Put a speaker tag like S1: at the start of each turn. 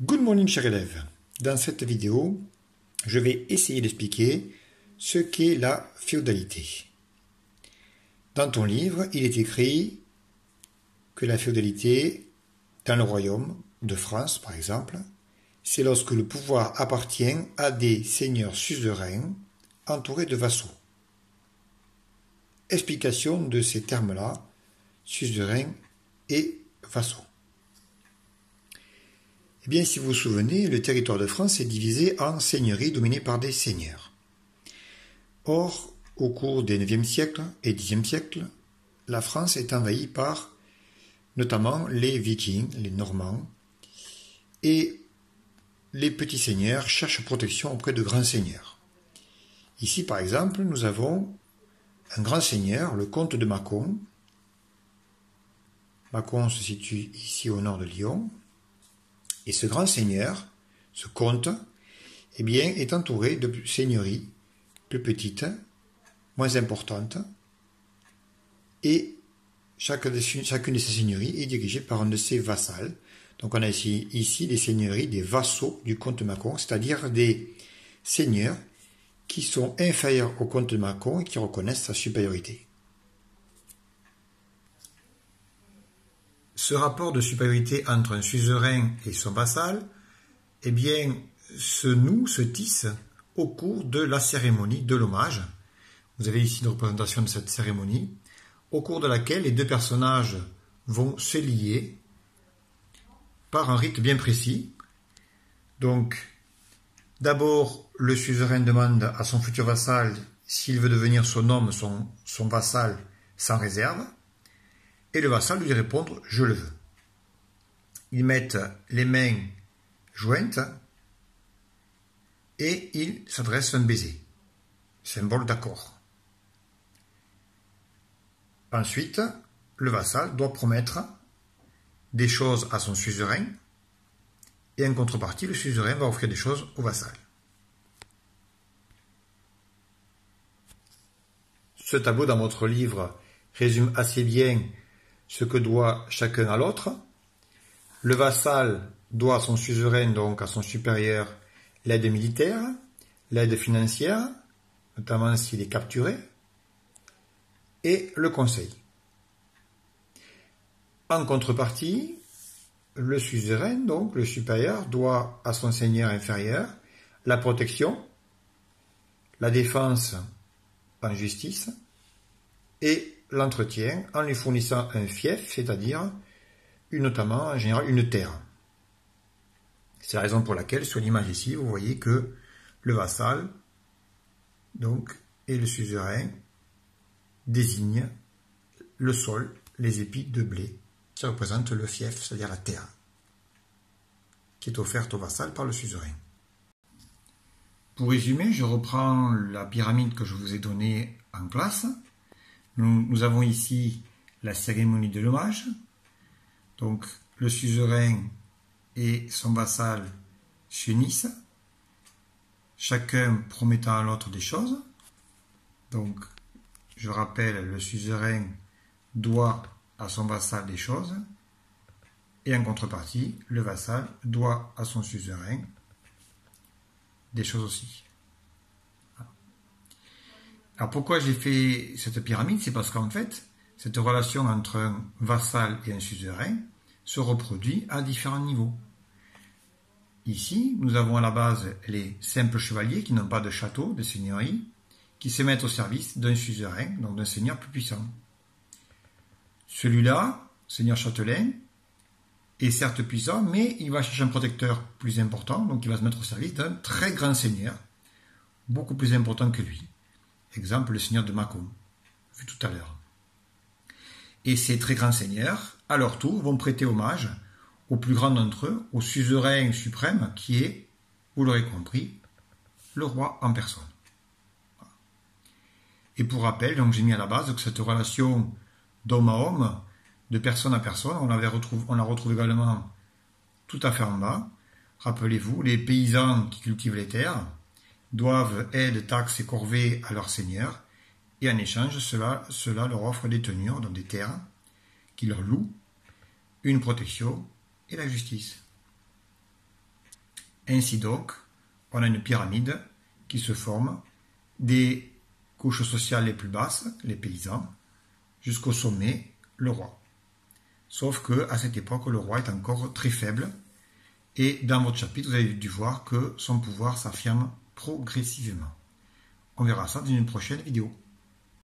S1: Good morning chers élèves. Dans cette vidéo, je vais essayer d'expliquer ce qu'est la féodalité. Dans ton livre, il est écrit que la féodalité, dans le royaume de France par exemple, c'est lorsque le pouvoir appartient à des seigneurs suzerains entourés de vassaux. Explication de ces termes-là, suzerains et vassaux. Eh bien, si vous vous souvenez, le territoire de France est divisé en seigneuries dominées par des seigneurs. Or, au cours des 9e siècle et 10e siècle, la France est envahie par notamment les Vikings, les Normands, et les petits seigneurs cherchent protection auprès de grands seigneurs. Ici, par exemple, nous avons un grand seigneur, le comte de Mâcon. Mâcon se situe ici au nord de Lyon. Et ce grand seigneur, ce comte, eh bien, est entouré de seigneuries plus petites, moins importantes, et chacune de ces seigneuries est dirigée par un de ses vassals. Donc on a ici les seigneuries des vassaux du comte de Mâcon, c'est-à-dire des seigneurs qui sont inférieurs au comte de Mâcon et qui reconnaissent sa supériorité. Ce rapport de supériorité entre un suzerain et son vassal, eh bien, se tisse au cours de la cérémonie de l'hommage. Vous avez ici une représentation de cette cérémonie, au cours de laquelle les deux personnages vont se lier par un rite bien précis. Donc, d'abord, le suzerain demande à son futur vassal s'il veut devenir son homme, son vassal, sans réserve. Et le vassal lui répondre « je le veux ». Ils mettent les mains jointes et ils s'adressent un baiser, symbole d'accord. Ensuite, le vassal doit promettre des choses à son suzerain et en contrepartie, le suzerain va offrir des choses au vassal. Ce tableau dans votre livre résume assez bien ce que doit chacun à l'autre. Le vassal doit à son suzerain, donc à son supérieur, l'aide militaire, l'aide financière, notamment s'il est capturé, et le conseil. En contrepartie, le suzerain, donc le supérieur, doit à son seigneur inférieur la protection, la défense en justice et l'entretien en lui fournissant un fief, c'est-à-dire notamment en général une terre. C'est la raison pour laquelle sur l'image ici, vous voyez que le vassal donc, et le suzerain désignent le sol, les épis de blé, qui représentent le fief, c'est-à-dire la terre, qui est offerte au vassal par le suzerain. Pour résumer, je reprends la pyramide que je vous ai donnée en classe. Nous avons ici la cérémonie de l'hommage. Donc, le suzerain et son vassal s'unissent, chacun promettant à l'autre des choses. Donc, je rappelle, le suzerain doit à son vassal des choses, et en contrepartie, le vassal doit à son suzerain des choses aussi. Alors pourquoi j'ai fait cette pyramide? C'est parce qu'en fait, cette relation entre un vassal et un suzerain se reproduit à différents niveaux. Ici, nous avons à la base les simples chevaliers qui n'ont pas de château, de seigneurie, qui se mettent au service d'un suzerain, donc d'un seigneur plus puissant. Celui-là, seigneur châtelain, est certes puissant, mais il va chercher un protecteur plus important, donc il va se mettre au service d'un très grand seigneur, beaucoup plus important que lui. Exemple, le seigneur de Mâcon, vu tout à l'heure. Et ces très grands seigneurs, à leur tour, vont prêter hommage au plus grand d'entre eux, au suzerain suprême, qui est, vous l'aurez compris, le roi en personne. Et pour rappel, donc j'ai mis à la base que cette relation d'homme à homme, de personne à personne, on la retrouve également tout à fait en bas. Rappelez-vous, les paysans qui cultivent les terres doivent aides, taxes et corvées à leur seigneur, et en échange, cela leur offre des tenures, donc des terres, qui leur louent, une protection et la justice. Ainsi donc, on a une pyramide qui se forme des couches sociales les plus basses, les paysans, jusqu'au sommet, le roi. Sauf que à cette époque, le roi est encore très faible, et dans votre chapitre, vous avez dû voir que son pouvoir s'affirme progressivement. On verra ça dans une prochaine vidéo.